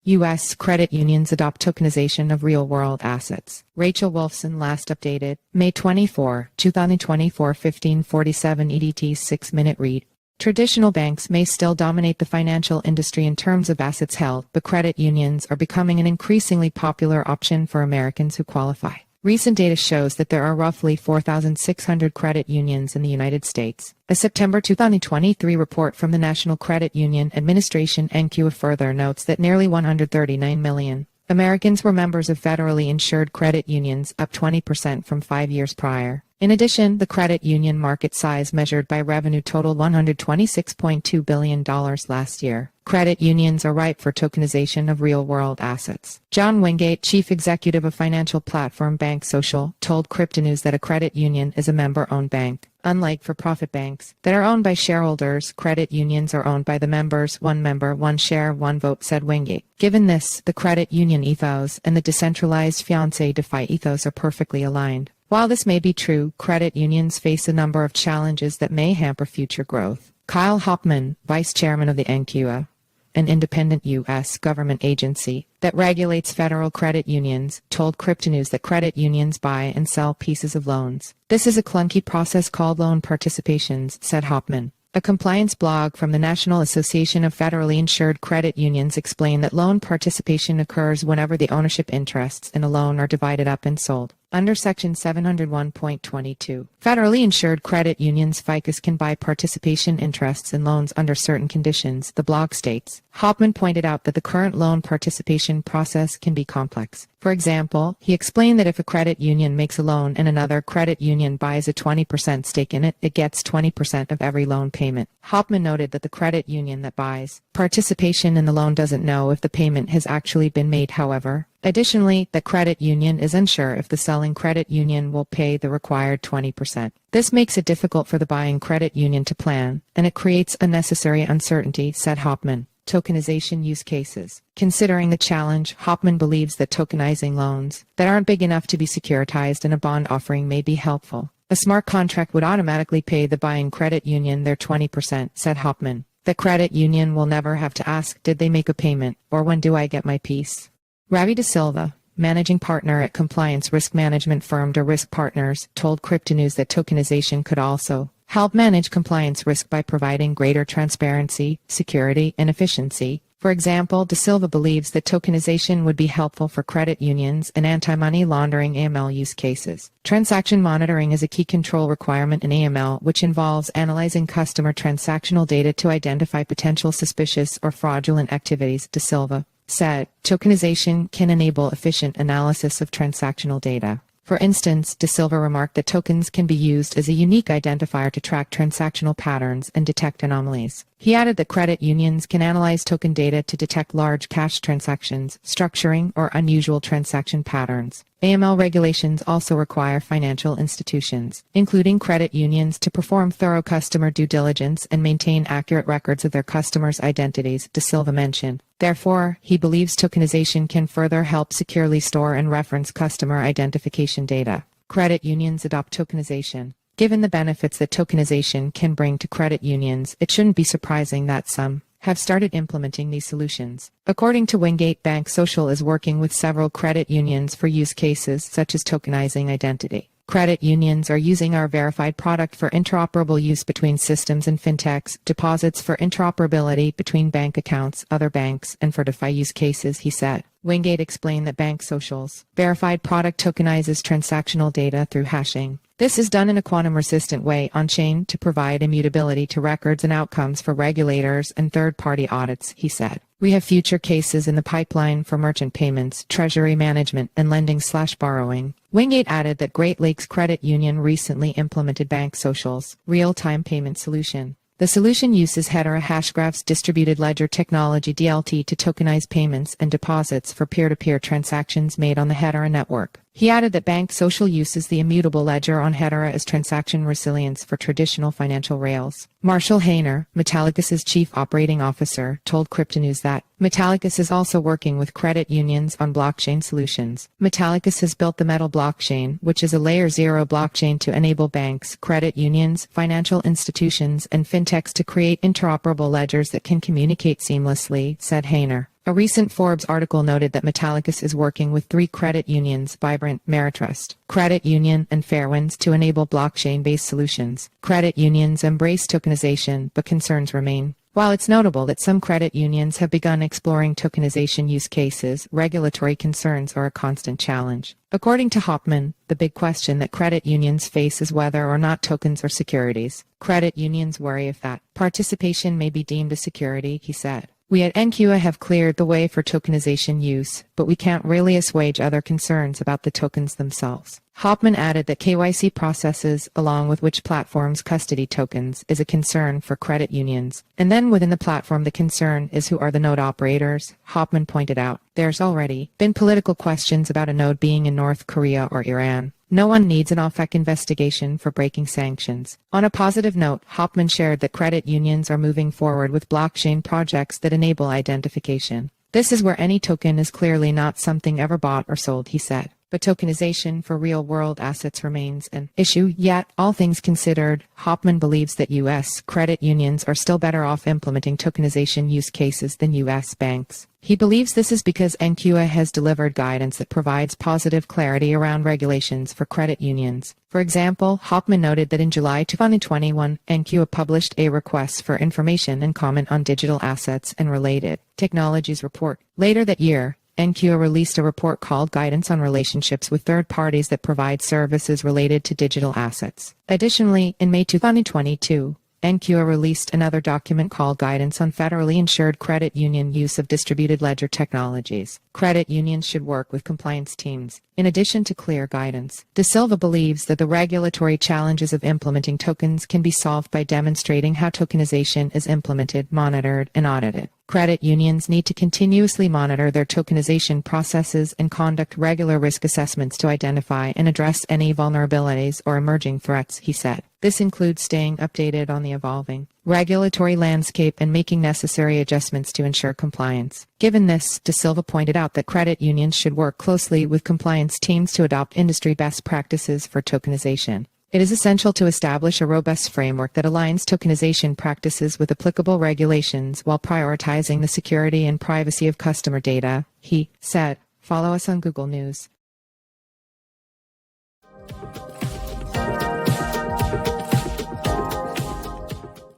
U.S. credit unions adopt tokenization of real-world assets. Rachel Wolfson last updated, May 24, 2024, 15:47 EDT 6-minute read. Traditional banks may still dominate the financial industry in terms of assets held, but credit unions are becoming an increasingly popular option for Americans who qualify. Recent data shows that there are roughly 4,600 credit unions in the United States. A September 2023 report from the National Credit Union Administration (NCUA) further notes that nearly 139 million Americans were members of federally insured credit unions, up 20% from 5 years prior. In addition, the credit union market size measured by revenue totaled $126.2 billion last year. Credit unions are ripe for tokenization of real-world assets. John Wingate, chief executive of financial platform BankSocial, told Cryptonews that a credit union is a member-owned bank. Unlike for-profit banks that are owned by shareholders, credit unions are owned by the members. One member, one share, one vote, said Wingate. Given this, the credit union ethos and the decentralized fiance DeFi ethos are perfectly aligned. While this may be true, credit unions face a number of challenges that may hamper future growth. Kyle Hoffman, vice chairman of the NCUA, an independent U.S. government agency that regulates federal credit unions, told Cryptonews that credit unions buy and sell pieces of loans. This is a clunky process called loan participations, said Hoffman. A compliance blog from the National Association of Federally Insured Credit Unions explained that loan participation occurs whenever the ownership interests in a loan are divided up and sold. Under Section 701.22, federally insured credit unions (FICUs) can buy participation interests in loans under certain conditions, the blog states. Hoffman pointed out that the current loan participation process can be complex. For example, he explained that if a credit union makes a loan and another credit union buys a 20% stake in it, it gets 20% of every loan payment. Hoffman noted that the credit union that buys participation in the loan doesn't know if the payment has actually been made, however. Additionally, the credit union is unsure if the selling credit union will pay the required 20%. This makes it difficult for the buying credit union to plan, and it creates unnecessary uncertainty, said Hoffman. Tokenization use cases. Considering the challenge, Hoffman believes that tokenizing loans that aren't big enough to be securitized in a bond offering may be helpful. A smart contract would automatically pay the buying credit union their 20%, said Hoffman. The credit union will never have to ask, did they make a payment, or when do I get my piece? Ravi De Silva, managing partner at compliance risk management firm De Risk Partners, told Cryptonews that tokenization could also help manage compliance risk by providing greater transparency, security, and efficiency. For example, De Silva believes that tokenization would be helpful for credit unions and anti-money laundering (AML) use cases. Transaction monitoring is a key control requirement in AML, which involves analyzing customer transactional data to identify potential suspicious or fraudulent activities, De Silva said. Tokenization can enable efficient analysis of transactional data. For instance, De Silva remarked that tokens can be used as a unique identifier to track transactional patterns and detect anomalies. He added that credit unions can analyze token data to detect large cash transactions, structuring, or unusual transaction patterns. AML regulations also require financial institutions, including credit unions, to perform thorough customer due diligence and maintain accurate records of their customers' identities, De Silva mentioned. Therefore, he believes tokenization can further help securely store and reference customer identification data. Credit unions adopt tokenization. Given the benefits that tokenization can bring to credit unions, it shouldn't be surprising that some have started implementing these solutions. According to Wingate, BankSocial is working with several credit unions for use cases such as tokenizing identity. Credit unions are using our verified product for interoperable use between systems and fintechs, deposits for interoperability between bank accounts, other banks, and for DeFi use cases, he said. Wingate explained that BankSocial's verified product tokenizes transactional data through hashing. This is done in a quantum-resistant way on-chain to provide immutability to records and outcomes for regulators and third-party audits, he said. We have future cases in the pipeline for merchant payments, treasury management, and lending/borrowing. Wingate added that Great Lakes Credit Union recently implemented BankSocial's real-time payment solution. The solution uses Hedera Hashgraph's distributed ledger technology (DLT) to tokenize payments and deposits for peer-to-peer transactions made on the Hedera network. He added that BankSocial uses the immutable ledger on Hedera as transaction resilience for traditional financial rails. Marshall Hayner, Metallicus's chief operating officer, told Cryptonews that Metallicus is also working with credit unions on blockchain solutions. Metallicus has built the Metal blockchain, which is a layer 0 blockchain to enable banks, credit unions, financial institutions, and fintechs to create interoperable ledgers that can communicate seamlessly, said Hayner. A recent Forbes article noted that Metallicus is working with 3 credit unions, Vibrant, Meritrust, Credit Union, and Fairwinds, to enable blockchain-based solutions. Credit unions embrace tokenization, but concerns remain. While it's notable that some credit unions have begun exploring tokenization use cases, regulatory concerns are a constant challenge. According to Hopman, the big question that credit unions face is whether or not tokens are securities. Credit unions worry if that participation may be deemed a security, he said. We at NCUA have cleared the way for tokenization use, but we can't really assuage other concerns about the tokens themselves. Hopman added that KYC processes, along with which platforms custody tokens, is a concern for credit unions. And then within the platform, the concern is who are the node operators. Hopman pointed out, there's already been political questions about a node being in North Korea or Iran. No one needs an OFAC investigation for breaking sanctions. On a positive note, Hopman shared that credit unions are moving forward with blockchain projects that enable identification. This is where any token is clearly not something ever bought or sold, he said. But tokenization for real-world assets remains an issue. Yet, all things considered, Hopman believes that U.S. credit unions are still better off implementing tokenization use cases than U.S. banks. He believes this is because NCUA has delivered guidance that provides positive clarity around regulations for credit unions. For example, Hopman noted that in July 2021, NCUA published a request for information and comment on digital assets and related technologies report. Later that year, NCUA released a report called Guidance on Relationships with Third Parties that provide services related to digital assets. Additionally, in May 2022, NCUA released another document called Guidance on Federally Insured Credit Union Use of Distributed Ledger Technologies. Credit unions should work with compliance teams. In addition to clear guidance, De Silva believes that the regulatory challenges of implementing tokens can be solved by demonstrating how tokenization is implemented, monitored, and audited. Credit unions need to continuously monitor their tokenization processes and conduct regular risk assessments to identify and address any vulnerabilities or emerging threats, he said. This includes staying updated on the evolving regulatory landscape and making necessary adjustments to ensure compliance. Given this, De Silva pointed out that credit unions should work closely with compliance teams to adopt industry best practices for tokenization. It is essential to establish a robust framework that aligns tokenization practices with applicable regulations while prioritizing the security and privacy of customer data, he said. Follow us on Google News.